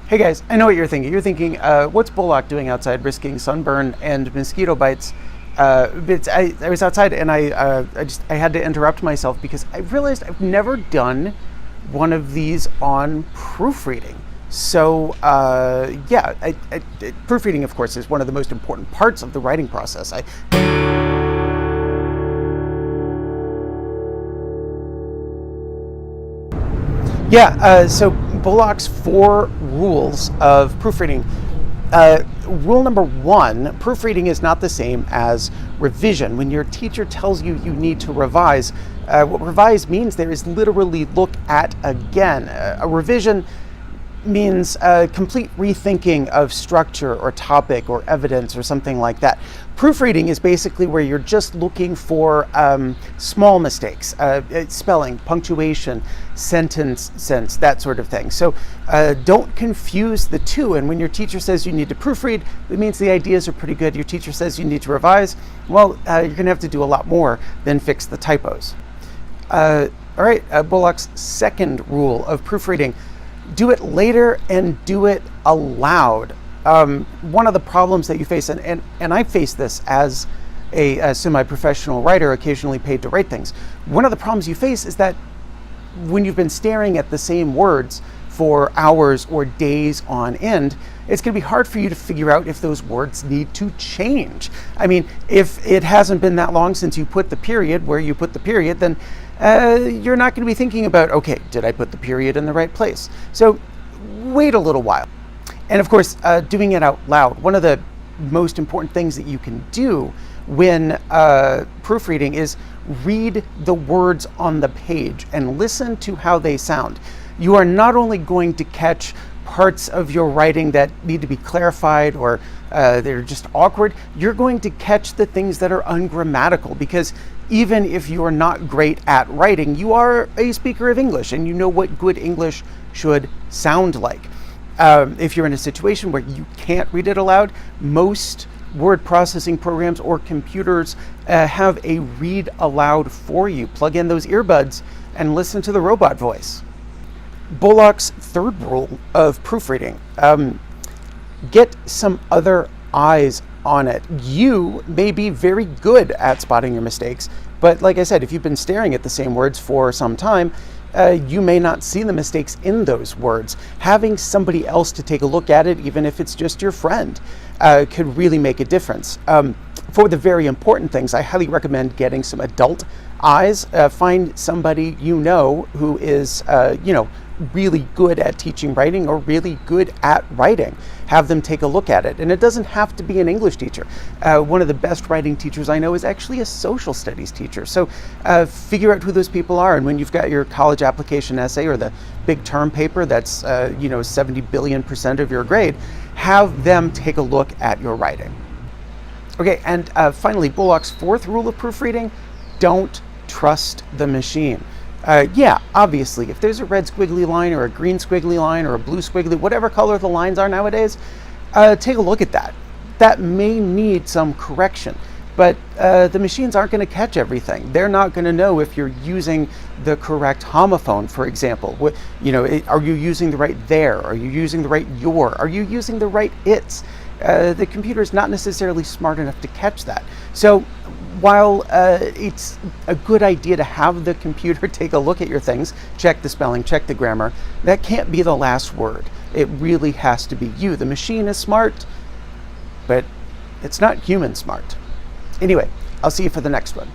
Hey guys, I know what you're thinking. You're thinking, what's Bullock doing outside risking sunburn and mosquito bites? I was outside and I had to interrupt myself because I realized I've never done one of these on proofreading. So proofreading, of course, is one of the most important parts of the writing process. So Bullock's 4 rules of proofreading. Rule number 1, proofreading is not the same as revision. When your teacher tells you you need to revise, what revise means there is literally look at again. A revision means complete rethinking of structure or topic or evidence or something like that. Proofreading is basically where you're just looking for small mistakes, spelling, punctuation, sentence sense, that sort of thing. So don't confuse the two. And when your teacher says you need to proofread, it means the ideas are pretty good. Your teacher says you need to revise, well, you're going to have to do a lot more than fix the typos. All right, Bullock's 2nd rule of proofreading: do it later and do it aloud. One of the problems that you face, and I face this as a semi-professional writer, occasionally paid to write things. One of the problems you face is that when you've been staring at the same words for hours or days on end, it's going to be hard for you to figure out if those words need to change. I mean, if it hasn't been that long since you put the period where you put the period, then you're not going to be thinking about, okay, did I put the period in the right place? So wait a little while. And of course, doing it out loud. One of the most important things that you can do when proofreading is read the words on the page and listen to how they sound. You are not only going to catch parts of your writing that need to be clarified or they're just awkward, you're going to catch the things that are ungrammatical, because even if you are not great at writing, you are a speaker of English and you know what good English should sound like. If you're in a situation where you can't read it aloud, most word processing programs or computers have a read aloud for you. Plug in those earbuds and listen to the robot voice. Bullock's 3rd rule of proofreading: get some other eyes on it. You may be very good at spotting your mistakes, but like I said, if you've been staring at the same words for some time, you may not see the mistakes in those words. Having somebody else to take a look at it, even if it's just your friend, could really make a difference. For the very important things, I highly recommend getting some adult eyes. Find somebody you know who is, really good at teaching writing or really good at writing. Have them take a look at it. And it doesn't have to be an English teacher. One of the best writing teachers I know is actually a social studies teacher. So figure out who those people are. And when you've got your college application essay or the big term paper that's 70 billion% of your grade, have them take a look at your writing. Okay, and finally, Bullock's 4th rule of proofreading: don't trust the machine. Obviously, if there's a red squiggly line or a green squiggly line or a blue squiggly, whatever color the lines are nowadays, take a look at that. That may need some correction, but the machines aren't going to catch everything. They're not going to know if you're using the correct homophone, for example. Are you using the right there? Are you using the right your? Are you using the right its? The computer is not necessarily smart enough to catch that. So while it's a good idea to have the computer take a look at your things, check the spelling, check the grammar, that can't be the last word. It really has to be you. The machine is smart, but it's not human smart. Anyway, I'll see you for the next one.